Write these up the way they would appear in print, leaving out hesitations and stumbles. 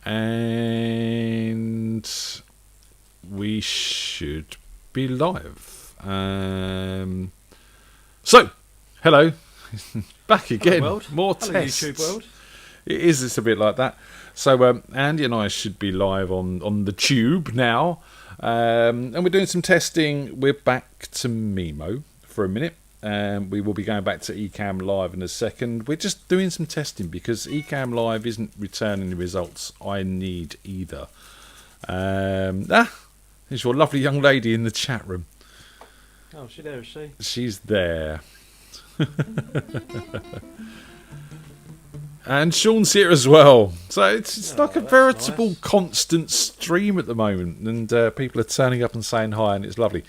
And we should be live. So, hello. Back again. Hello, world. More Hello, tests. YouTube world. It is. It's a bit like that. So, Andy and I should be live on the tube now. And we're doing some testing. We're back to Mimo for a minute. We will be going back to Ecamm Live in a second. We're just doing some testing because Ecamm Live isn't returning the results I need either. There's your lovely young lady in the chat room. Oh, is she there, is she? She's there. And Sean's here as well. So it's like a veritable constant stream at the moment. And people are turning up and saying hi, and it's lovely.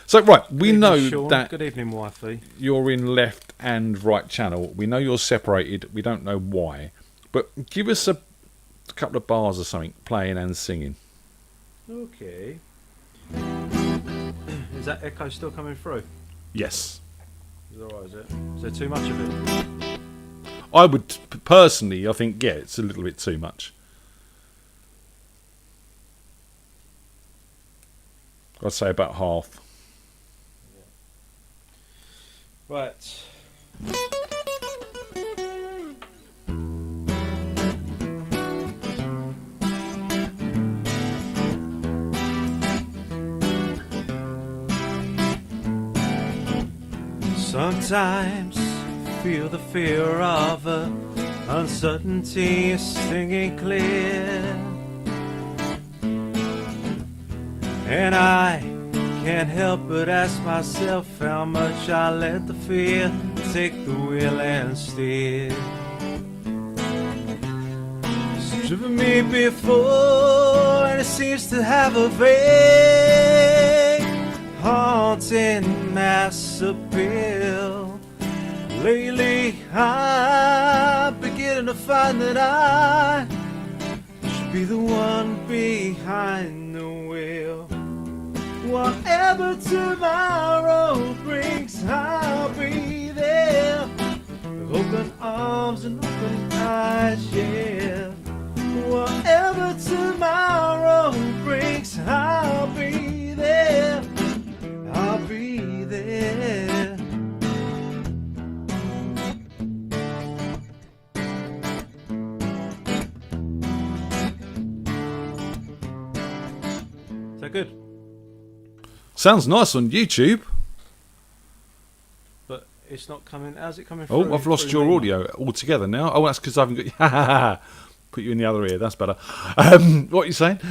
So, right, we know Sean. that Good evening, wifey. you're in left and right channel. We know you're separated. We don't know why. But give us a couple of bars or something, playing and singing. Okay. Is that echo still coming through? Yes. Is it alright, is it? Is there too much of it? I would, personally, I think, yeah, it's a little bit too much. I'd say about half. Right. Sometimes feel the fear of uncertainty stinging clear, and I can't help but ask myself how much I let the fear take the wheel and steer. It's driven me before, and it seems to have a vague, haunting mass appeal. Lately I'm beginning to find that I should be the one behind the wheel. Whatever tomorrow brings, I'll be there with open arms and open eyes, yeah. Whatever tomorrow brings, I'll be there. I'll be there. Is that good? Sounds nice on YouTube. But it's not coming. How's it coming through? Oh, I've lost your audio altogether now. Oh, that's because I haven't got... Put you in the other ear. That's better. What are you saying?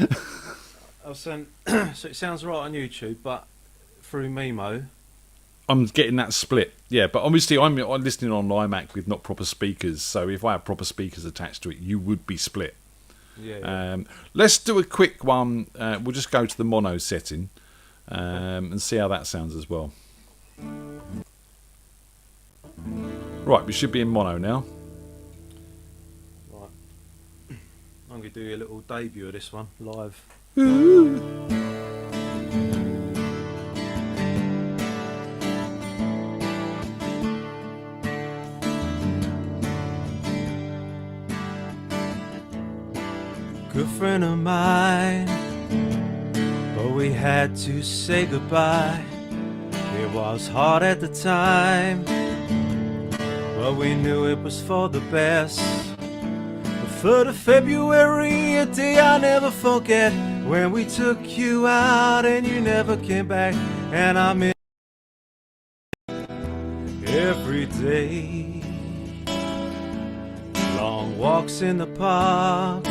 I was saying, so it sounds right on YouTube, but through Mimo. I'm getting that split. Yeah, but obviously I'm listening on iMac with not proper speakers. So if I had proper speakers attached to it, you would be split. Yeah. Let's do a quick one. We'll just go to the mono setting. And see how that sounds as well. Right, we should be in mono now. Right. I'm going to do a little debut of this one, live. Good friend of mine, but we had to say goodbye. It was hard at the time, but we knew it was for the best. The 3rd of February, a day I'll never forget, when we took you out and you never came back. And I miss every day. Long walks in the park,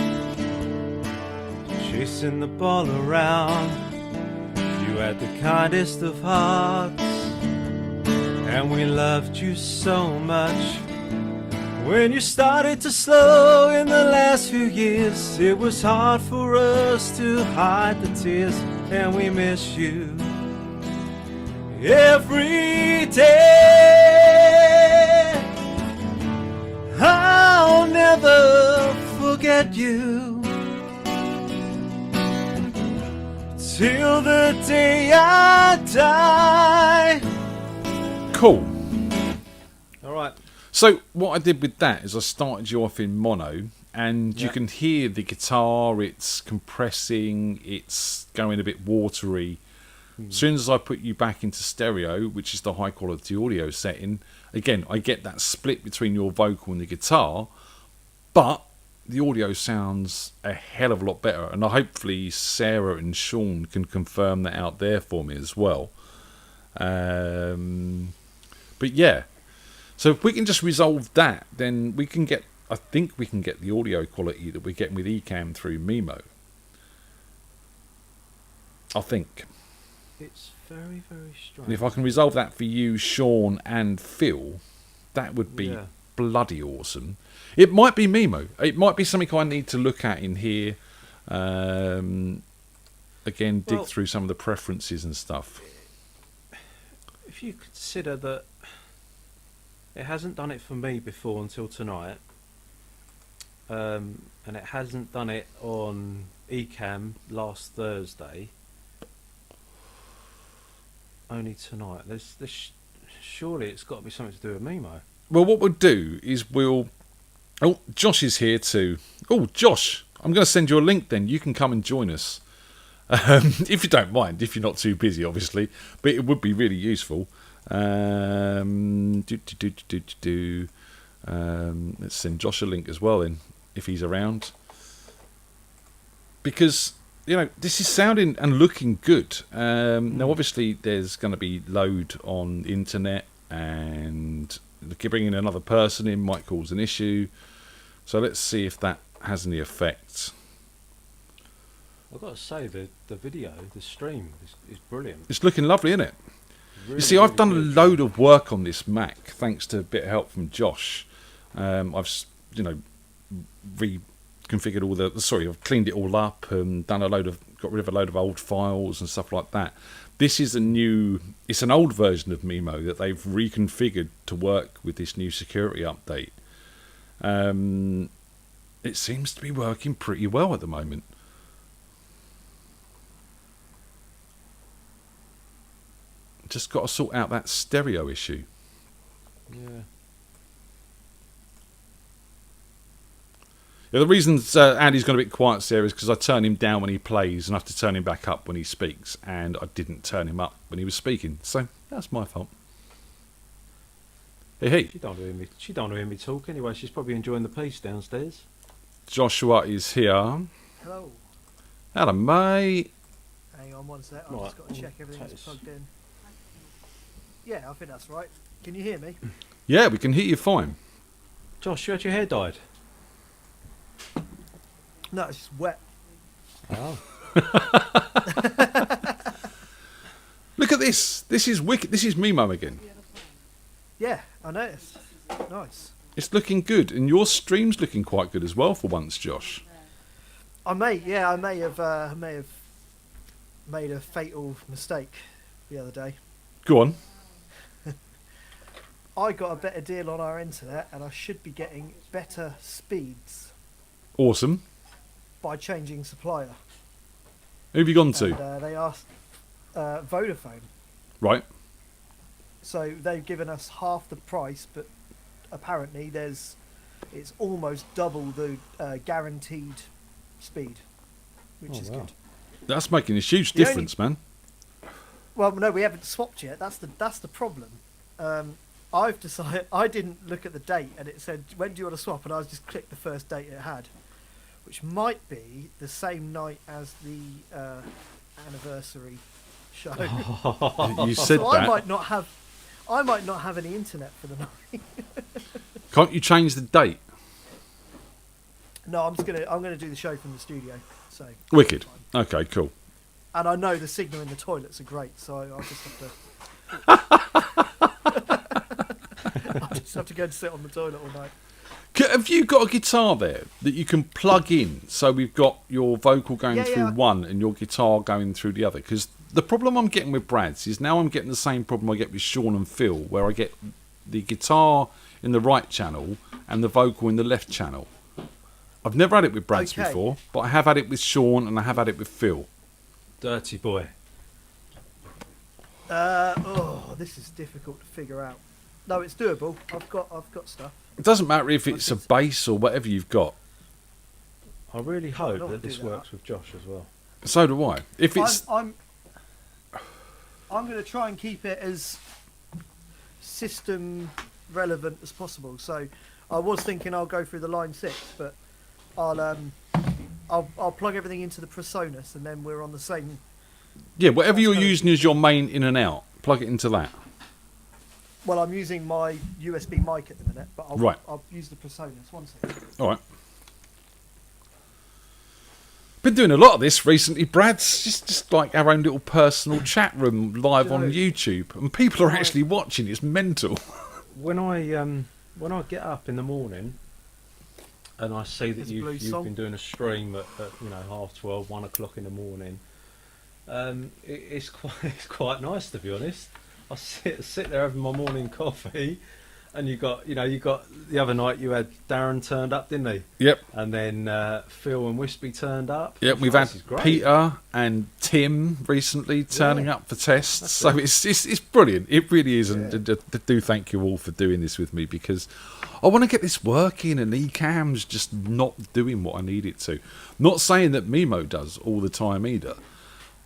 chasing the ball around. You had the kindest of hearts, and we loved you so much. When you started to slow in the last few years, it was hard for us to hide the tears, and we miss you every day. I'll never forget you till the day I die. Cool. All right. So what I did with that is I started you off in mono, and you can hear the guitar. It's compressing. It's going a bit watery. As soon as I put you back into stereo, which is the high quality audio setting, again I get that split between your vocal and the guitar, but the audio sounds a hell of a lot better, and hopefully Sarah and Sean can confirm that out there for me as well. But yeah, so if we can just resolve that, then we can get, I think we can get the audio quality that we're getting with Ecamm through Mimo. I think. It's very, very strange. And if I can resolve that for you, Sean and Phil, that would be bloody awesome. It might be Mimo. It might be something I need to look at in here. Again, dig through some of the preferences and stuff. If you consider that it hasn't done it for me before until tonight, and it hasn't done it on Ecamm last Thursday, only tonight. Surely it's got to be something to do with Mimo. Well, what we'll do is we'll... Oh, Josh is here too. Oh, Josh, I'm going to send you a link then. You can come and join us. If you don't mind, if you're not too busy, obviously. But it would be really useful. Let's send Josh a link as well then, if he's around. Because, you know, this is sounding and looking good. Now, obviously, there's going to be load on internet, and bringing another person in might cause an issue. So let's see if that has any effect. I've got to say, the video, the stream is brilliant. It's looking lovely, isn't it? Really, you see, I've done really a load of work on this Mac, thanks to a bit of help from Josh. I've, you know, reconfigured all I've cleaned it all up and got rid of a load of old files and stuff like that. This is it's an old version of Mimo that they've reconfigured to work with this new security update. It seems to be working pretty well at the moment. Just got to sort out that stereo issue. Yeah. Yeah, the reason Andy's gone a bit quiet there is because I turn him down when he plays and I have to turn him back up when he speaks, and I didn't turn him up when he was speaking, so that's my fault. Hey. She don't want to hear me talk anyway. She's probably enjoying the peace downstairs. Joshua is here. Hello. Hello, mate. Hang on one sec. I've just got to check everything's plugged in. Yeah, I think that's right. Can you hear me? Yeah, we can hear you fine. Josh, you had your hair dyed? No, it's just wet. Oh. Look at this. This is wicked. This is Mimo again. Yeah, I noticed. Nice. It's looking good, and your stream's looking quite good as well for once, Josh. I may have made a fatal mistake the other day. Go on. I got a better deal on our internet, and I should be getting better speeds Awesome. by changing supplier. Who have you gone to? And, they asked Vodafone. Right. So they've given us half the price, but apparently it's almost double the guaranteed speed, which is good. That's making a huge difference, man. Well, no, we haven't swapped yet. That's the problem. I've decided, I didn't look at the date, and it said, when do you want to swap? And I just clicked the first date it had, which might be the same night as the anniversary show. You said so that. I might not have any internet for the night. Can't you change the date? No, I'm gonna do the show from the studio. So Wicked. Okay, cool. And I know the signal in the toilets are great, so I'll just have to go and sit on the toilet all night. Have you got a guitar there that you can plug in? So we've got your vocal going through one and your guitar going through the other. Because the problem I'm getting with Brad's is now I'm getting the same problem I get with Sean and Phil, where I get the guitar in the right channel and the vocal in the left channel. I've never had it with Brad's before, but I have had it with Sean and I have had it with Phil. Dirty boy. This is difficult to figure out. No, it's doable. I've got stuff. It doesn't matter if it's a bass or whatever you've got. I really hope not that do this that. works with Josh as well. So do I. If it's I'm going to try and keep it as system relevant as possible. So I was thinking I'll go through the line 6, but I'll plug everything into the PreSonus, and then we're on the same. yeah, whatever That's you're kind of- using as your main in and out, plug it into that. Well, I'm using my USB mic at the minute, but Right. I'll use the PreSonus. One second. All right. Been doing a lot of this recently, Brad. It's just like our own little personal chat room live on YouTube, and people are actually watching. It's mental. When I get up in the morning and I see that There's a blue you've song. been doing a stream at 12:30, 1 o'clock in the morning, it's quite nice, to be honest. I sit there having my morning coffee, and you got the other night you had Darren turned up, didn't he? Yep. And then Phil and Wispy turned up. Yep, we've This had is great. Peter and Tim recently turning up for tests, so it's brilliant. It really is, and do thank you all for doing this with me, because I want to get this working, and Ecamm's just not doing what I need it to. Not saying that Mimo does all the time either,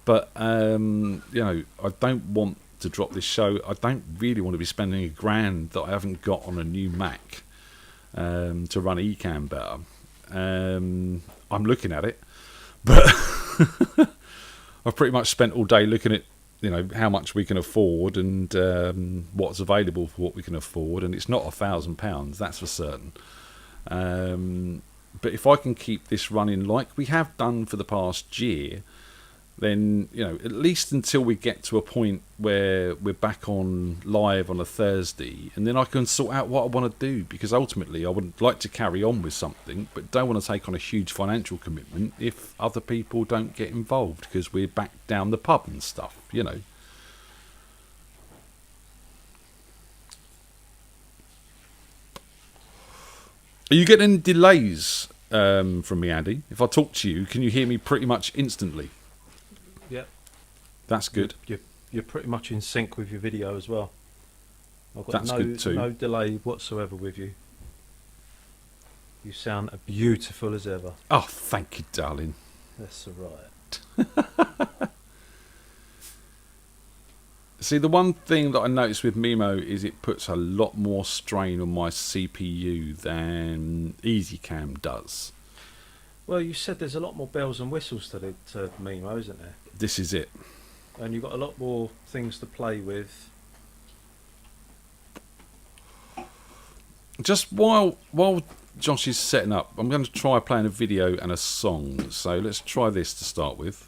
but I don't want to drop this show. I don't really want to be spending $1,000 that I haven't got on a new Mac to run Ecamm better. I'm looking at it, but I've pretty much spent all day looking at how much we can afford and what's available for what we can afford, and it's not £1,000, that's for certain. But if I can keep this running like we have done for the past year, then at least until we get to a point where we're back on live on a Thursday, and then I can sort out what I want to do, because ultimately I would like to carry on with something, but don't want to take on a huge financial commitment if other people don't get involved, because we're back down the pub and stuff. Are you getting any delays from me, Andy? If I talk to you, can you hear me pretty much instantly? Yep. That's good. You're pretty much in sync with your video as well. I've got That's good too. no delay whatsoever with you. You sound beautiful as ever. Oh, thank you, darling. That's all right. See, the one thing that I noticed with Mimo is it puts a lot more strain on my CPU than EasyCam does. Well, you said there's a lot more bells and whistles to Mimo, isn't there? This is it. And you've got a lot more things to play with. Just while Josh is setting up, I'm going to try playing a video and a song. So let's try this to start with.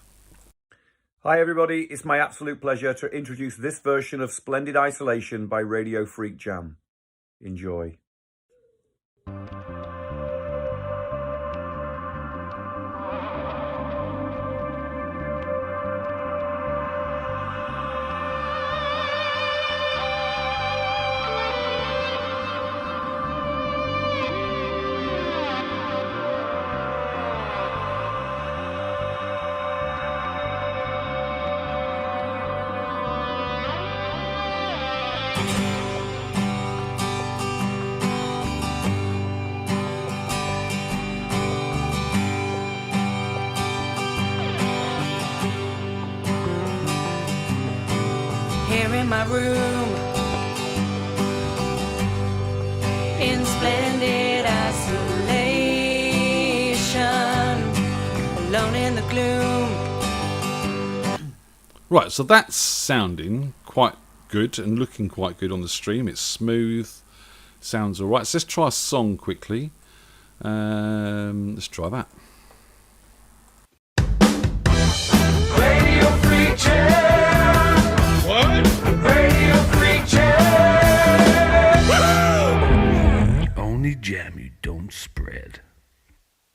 Hi everybody, it's my absolute pleasure to introduce this version of Splendid Isolation by Radio FreakJam. Enjoy. Here in my room, in splendid isolation, alone in the gloom. Right, so that's sounding quite good and looking quite good on the stream. It's smooth, sounds all right. So let's try a song quickly. Let's try that. Radio Free Jam. What? Radio Free Jam. Only jam you don't spread.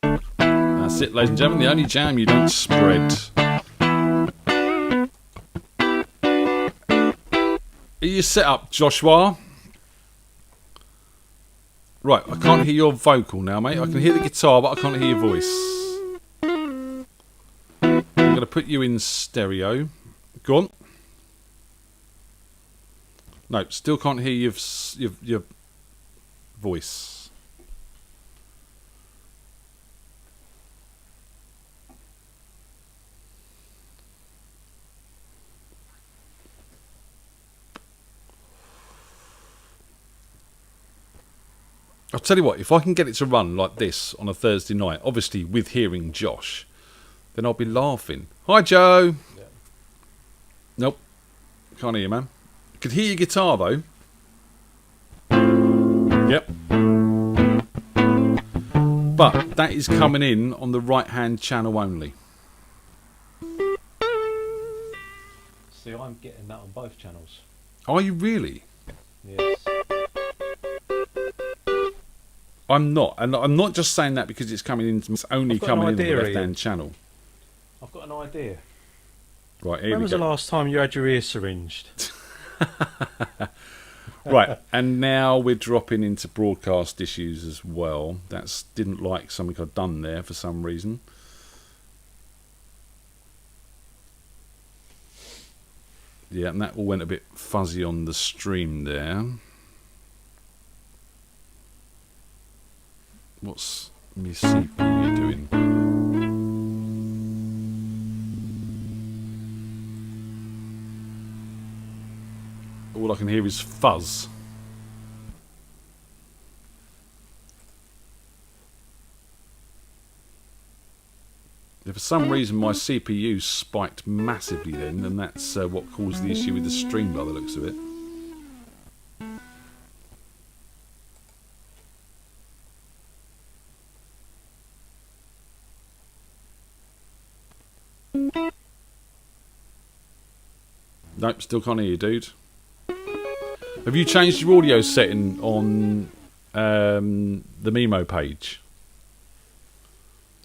That's it, ladies and gentlemen. The only jam you don't spread. Are you set up, Joshua? Right, I can't hear your vocal now, mate. I can hear the guitar, but I can't hear your voice. I'm going to put you in stereo. Go on. No, still can't hear your voice. I'll tell you what, if I can get it to run like this on a Thursday night, obviously with hearing Josh, then I'll be laughing. Hi, Joe. Yeah. Nope. Can't hear you, man. Could hear your guitar, though. Yep. But that is coming in on the right-hand channel only. See, I'm getting that on both channels. Are you really? Yes. I'm not. And I'm not just saying that because it's coming in. It's only I've got coming an in on the idea, left-hand Ian. channel. I've got an idea. Right, here When we was go. the last time you had your ear syringed? Right, and now we're dropping into broadcast issues as well. That's didn't like something I'd done there for some reason. Yeah, and that all went a bit fuzzy on the stream there. What's my CPU doing? All I can hear is fuzz. Yeah, for some reason my CPU spiked massively then, and that's what caused the issue with the stream by the looks of it. Nope, still can't hear you, dude. Have you changed your audio setting on the Mimo page?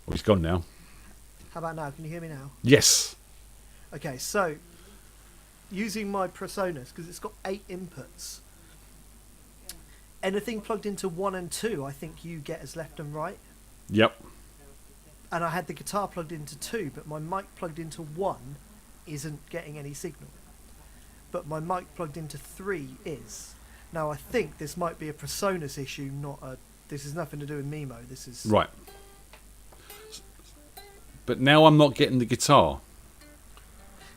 Oh, he's gone now. How about now? Can you hear me now? Yes. Okay, so using my PreSonus, because it's got 8 inputs, anything plugged into 1 and 2 I think you get as left and right, Yep. and I had the guitar plugged into 2, but my mic plugged into 1 isn't getting any signal, but my mic plugged into 3 is. Now I think this might be a PreSonus issue, not a... This is nothing to do with Mimo, this is... Right. But now I'm not getting the guitar.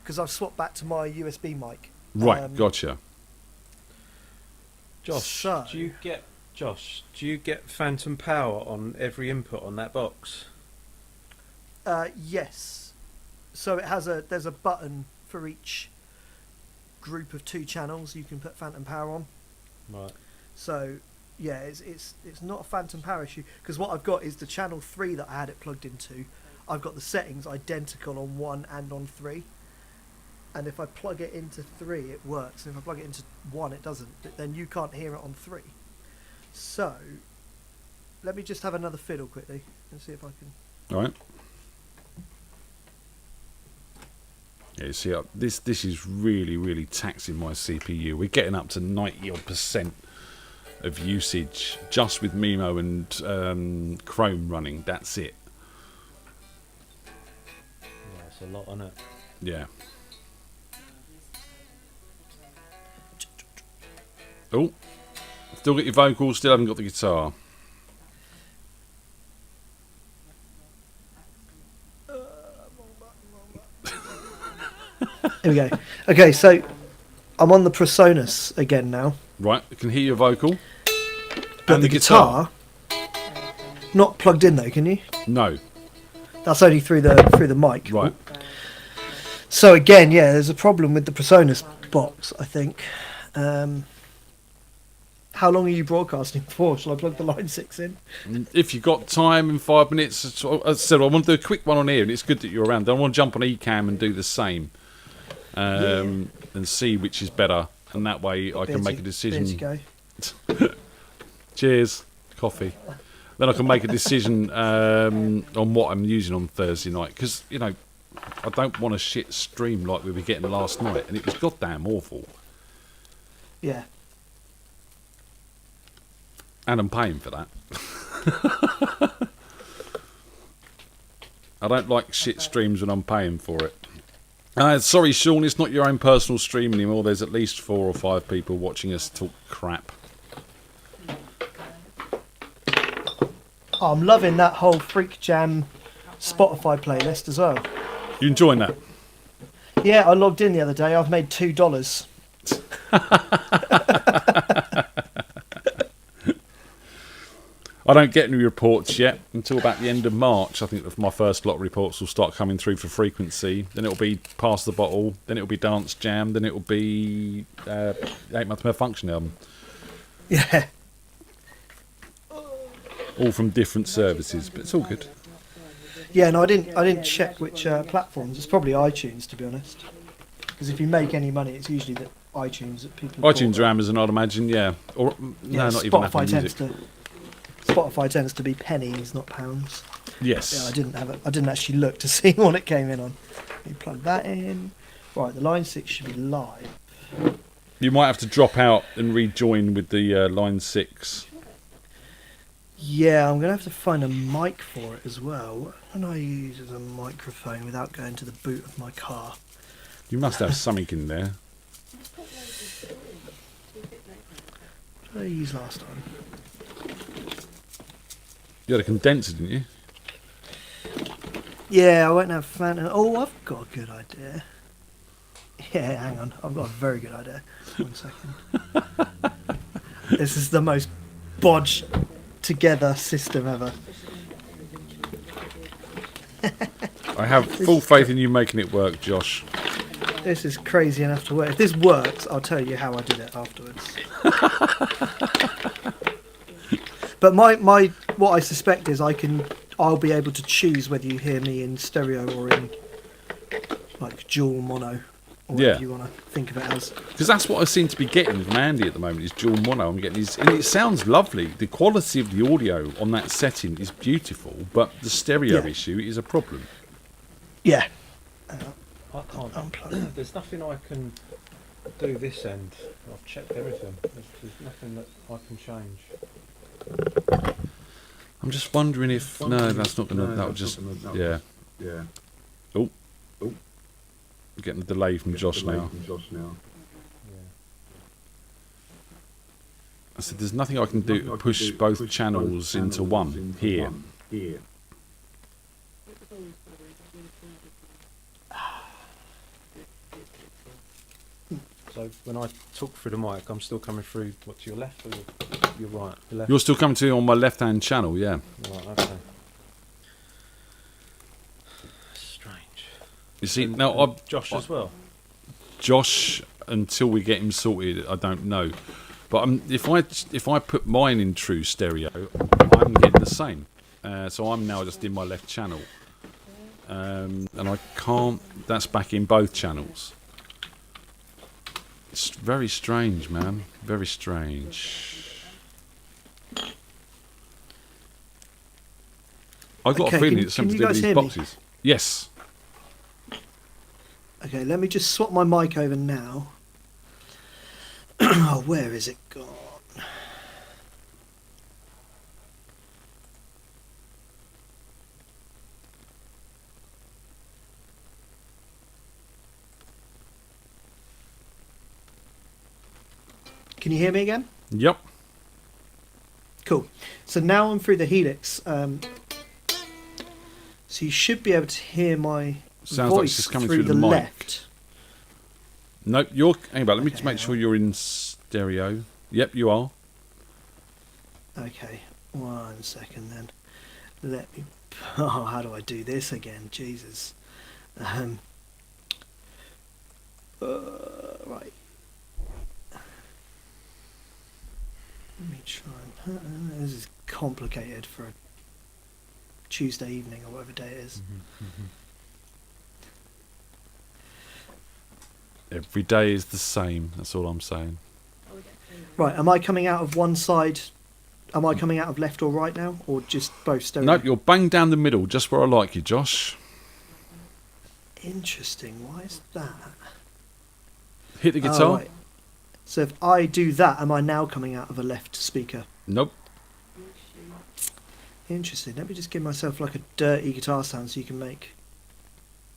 Because I've swapped back to my USB mic. Right, gotcha. Josh, So- do you get phantom power on every input on that box? Yes. So it has there's a button for each group of 2 channels you can put phantom power on. Right. So yeah, it's not a phantom power issue, because what I've got is the channel 3 that I had it plugged into. I've got the settings identical on 1 and on 3. And if I plug it into 3, it works. And if I plug it into 1, it doesn't. Then you can't hear it on 3. So let me just have another fiddle quickly and see if I can. All right. Yeah, you see, this is really, really taxing my CPU. We're getting up to 90% of usage just with Mimo and Chrome running. That's it. Yeah, it's a lot on it. Yeah. Oh, still got your vocals, still haven't got the guitar. Here we go. Okay, so I'm on the PreSonus again now. Right, I can hear your vocal. But And the guitar, not plugged in though, can you? No. That's only through the mic. Right. So again, yeah, there's a problem with the PreSonus box, I think. How long are you broadcasting for? Shall I plug the line 6 in? If you've got time in 5 minutes, as I said, I want to do a quick one on here, and it's good that you're around. I want to jump on Ecamm and do the same, and see which is better, and that way I can make a decision. Go. Cheers, coffee. Then I can make a decision on what I'm using on Thursday night, because I don't want a shit stream like we were getting last night, and it was goddamn awful. Yeah. And I'm paying for that. I don't like shit streams when I'm paying for it. Sorry, Sean, it's not your own personal stream anymore. There's at least 4 or 5 people watching us talk crap. Oh, I'm loving that whole FreakJam Spotify playlist as well. You enjoying that? Yeah, I logged in the other day. I've made $2. I don't get any reports yet until about the end of March. I think my first lot of reports will start coming through for Frequency. Then it'll be Pass the Bottle. Then it'll be Dance Jam. Then it'll be 8 Month Malfunction album. Yeah. All from different services, but it's all good. Yeah, no, I didn't check which platforms. It's probably iTunes, to be honest. Because if you make any money, it's usually that iTunes that people. iTunes or Amazon, I'd imagine, yeah. Or yeah, no, not even Apple Music. Spotify tends to be pennies, not pounds. Yes. Yeah, I didn't actually look to see what it came in on. You plug that in. Right, the line 6 should be live. You might have to drop out and rejoin with the line 6. Yeah, I'm going to have to find a mic for it as well. What can I use as a microphone without going to the boot of my car? You must have something in there. What did I use last time? You had a condenser, didn't you? Yeah, I won't have Phantom. Oh, I've got a good idea. Yeah, hang on. I've got a very good idea. 1 second. This is the most bodged together system ever. I have full faith in you making it work, Josh. This is crazy enough to work. If this works, I'll tell you how I did it afterwards. But my what I suspect is I'll be able to choose whether you hear me in stereo or in like dual mono, or whatever you want to think of it as. Because that's what I seem to be getting from Andy at the moment, is dual mono. I'm getting these, and it sounds lovely. The quality of the audio on that setting is beautiful, but the stereo issue is a problem. Yeah. I can't unplug. There's nothing I can do this end. I've checked everything. There's nothing that I can change. I'm just wondering if that's not gonna. That'll just yeah. Oh, getting a delay from Josh now. I said, there's nothing I can do to push both channels into one here. So when I talk through the mic, I'm still coming through, what, to your left or your right? Your left? You're still coming to on my left-hand channel, yeah. Right, okay. Strange. You see, now Josh as well? Josh, until we get him sorted, I don't know. But if I put mine in true stereo, I'm getting the same. So I'm now just in my left channel. And I can't... That's back in both channels. It's very strange, man. Very strange. I've got a feeling it's something to do with these boxes. Yes. Okay, let me just swap my mic over now. Oh, where is it gone? Can you hear me again? Yep. Cool. So now I'm through the Helix. So you should be able to hear my Sounds voice like it's just coming through through the the mic. left. No, hang about. Let me just make sure you're in stereo. Yep, you are. Okay, 1 second then. Let me... Oh, how do I do this again? Jesus. Right. Let me try and... this is complicated for a Tuesday evening or whatever day it is. Every day is the same. That's all I'm saying. Right, am I coming out of one side? Am I coming out of left or right now? Or just both stereo? Nope, you're bang down the middle, just where I like you, Josh. Interesting, why is that? Hit the guitar. Oh, right. So if I do that, am I now coming out of a left speaker? Nope. Interesting. Let me just give myself like a dirty guitar sound so you can make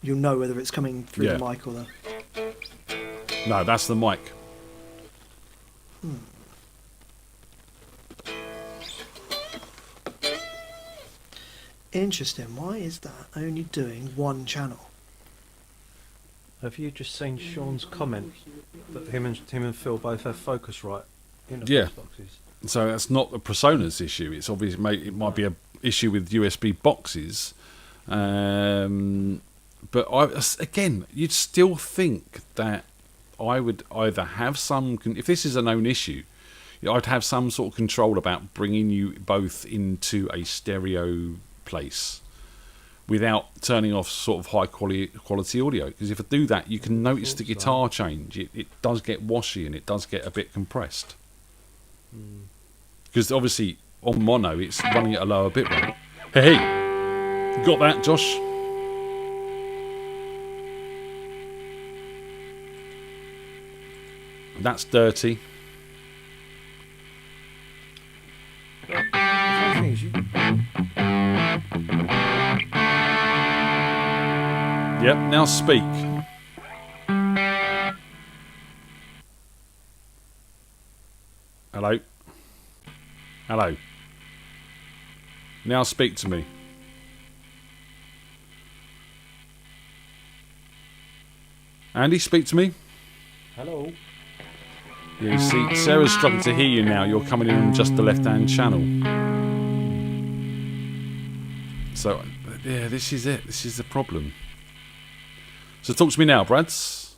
you'll know whether it's coming through Yeah. the mic or the. No, that's the mic. Interesting. Why is that only doing one channel? Have you just seen Sean's comment that him and Phil both have Focusrite interface Yeah. boxes? So that's not the PreSonus issue. It's obvious. It might be a issue with USB boxes. But again, you'd still think that I would either have some. If this is a known issue, I'd have some sort of control about bringing you both into a stereo place without turning off sort of high quality audio. Because if I do that, you can notice the guitar change. It does get washy and it does get a bit compressed. Because obviously on mono, it's running at a lower bit rate. Hey, you got that, Josh? That's dirty. The funny thing is, Yep, now speak. Hello? Hello? Now speak to me. Andy, speak to me. hello. Yeah, you see, Sarah's struggling to hear you now. You're coming in on just the left-hand channel. So, yeah, this is it. This is the problem. So talk to me now, Brads.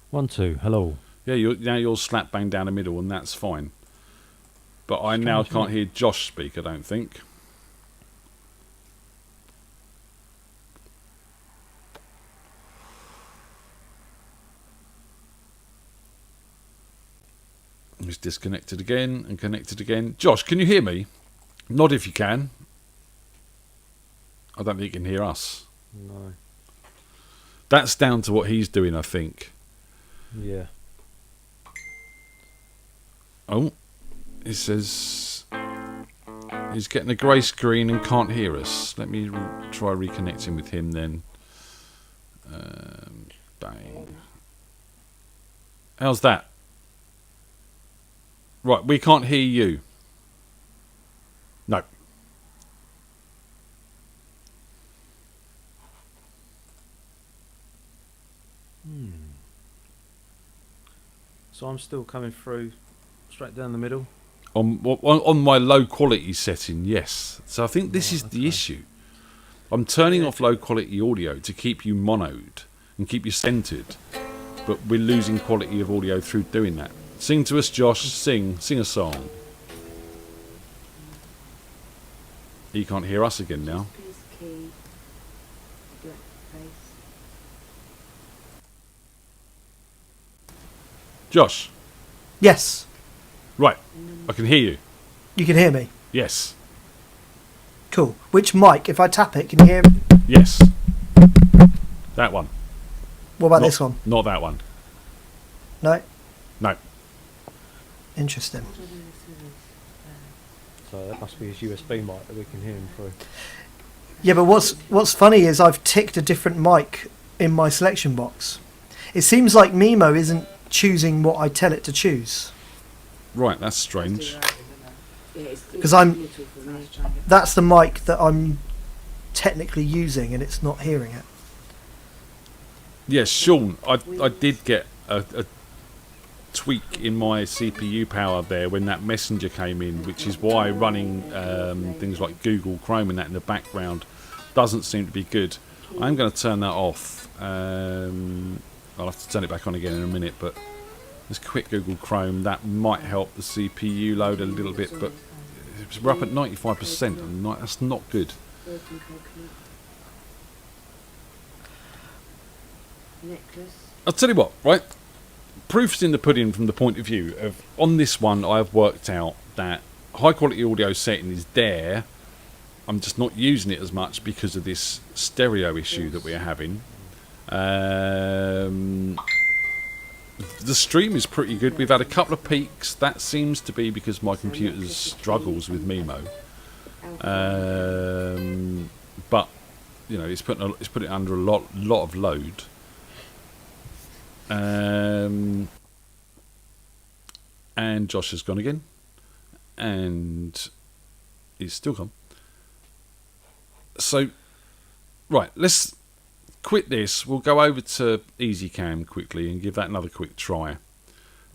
1, 2, hello. Yeah, you're slap bang down the middle, and that's fine. But I now can't hear Josh speak, I don't think. He's disconnected again and connected again. Josh, can you hear me? Nod if you can. I don't think you can hear us. No. That's down to what he's doing, I think. Yeah. Oh, it says he's getting a grey screen and can't hear us. Let me try reconnecting with him then. Bang. How's that? Right, we can't hear you. No. So I'm still coming through straight down the middle. On my low quality setting, yes. So I think this is the issue. I'm turning off low quality audio to keep you monoed and keep you centered, but we're losing quality of audio through doing that. Sing to us, Josh. Sing a song. He can't hear us again now. Josh, Yes, right. I can hear you. you can hear me. Yes. Cool. Which mic? If I tap it, can you hear? Yes. That one. What about Not- this one? Not that one. No. No. Interesting. So that must be his USB mic that we can hear him through. Yeah, but what's funny is I've ticked a different mic in my selection box. It seems like Mimo isn't choosing what I tell it to choose. Right, that's strange. Because that's the mic that I'm technically using, and it's not hearing it. Yes, Sean, I did get a tweak in my CPU power there when that messenger came in, which is why running things like Google Chrome and that in the background doesn't seem to be good. I'm going to turn that off. I'll have to turn it back on again in a minute, but let's quit Google Chrome. That might help the CPU load a little bit, but we're up at 95%, and that's not good. I'll tell you what, right? Proof's in the pudding from the point of view of, on this one, I've worked out that high quality audio setting is there. I'm just not using it as much because of this stereo issue that we're having. The stream is pretty good. We've had a couple of peaks. That seems to be because my computer struggles with Mimo. But it's putting it under a lot of load. And Josh has gone again, and he's still gone. So, right, let's quit this. We'll go over to EasyCam quickly and give that another quick try.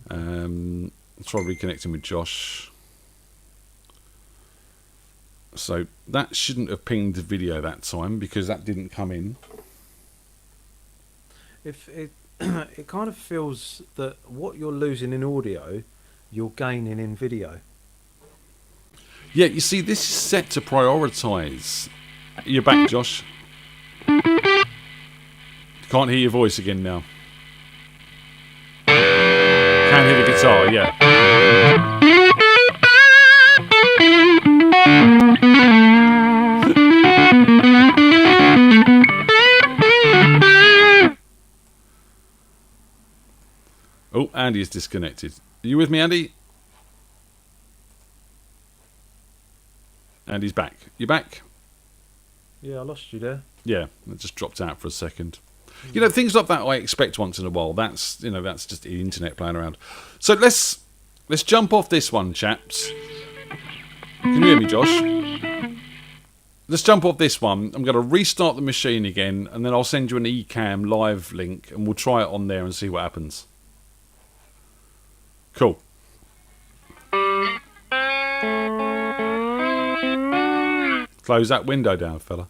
Try reconnecting with Josh. So that shouldn't have pinged the video that time because that didn't come in. If it it kind of feels that what you're losing in audio, you're gaining in video. Yeah, you see, this is set to prioritise. You're back, Josh. Can't hear your voice again now. Can hear the guitar, yeah. Oh, Andy is disconnected. Are you with me, Andy? Andy's back. You back? Yeah, I lost you there. Yeah, it just dropped out for a second. You know, things like that I expect once in a while. That's just the internet playing around. So let's jump off this one, chaps. Can you hear me, Josh? Let's jump off this one. I'm going to restart the machine again, and then I'll send you an eCam live link, and we'll try it on there and see what happens. Cool. Close that window down, fella.